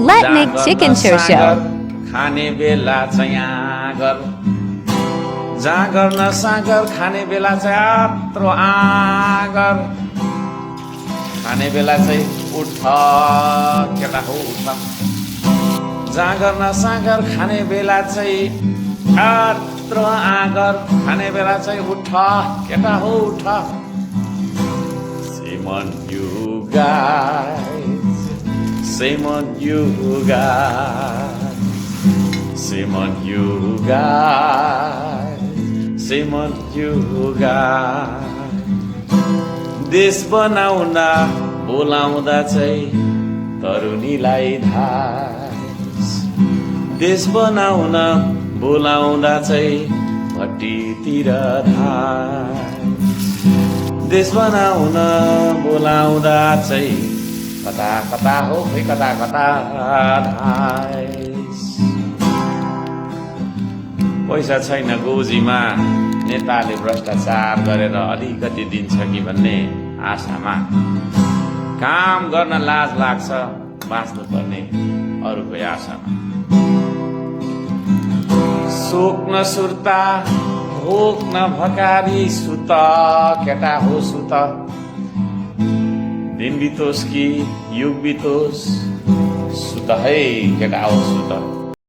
Let Nick Chicken Show show. खाने बेला चाहिँ आगर जागर न सागर खाने बेला चाहिँ आत्रो आगर खाने बेला चाहिँ उठ केटा हो उठ जागर न सागर खाने बेला चाहिँ आत्रो आगर खाने बेला चाहिँ उठ केटा हो उठ Shame on you guys Shame on you guys Shame on you guys Shame on you guys देश बनाउन बोलाउँदा चाहिँ तरुनीलाई धास देश बनाउन बोलाउँदा चाहिँ भट्टीतिर धास देश बनाउन बोलाउँदा चाहिँ कता कता हो खै कता कता धास पैसा छैन गोजीमा नेताले भ्रष्टाचार गरेर अलिकति दिन्छ कि भन्ने आशामा काम गर्न लाज लाग्छ बाँच्नु पर्ने अरूको आशामा शोक न सुर्ता भोक न भकारी सुत केटा हो सुत दिन बितोस् कि युग बितोस् सुत है केटा हो सुत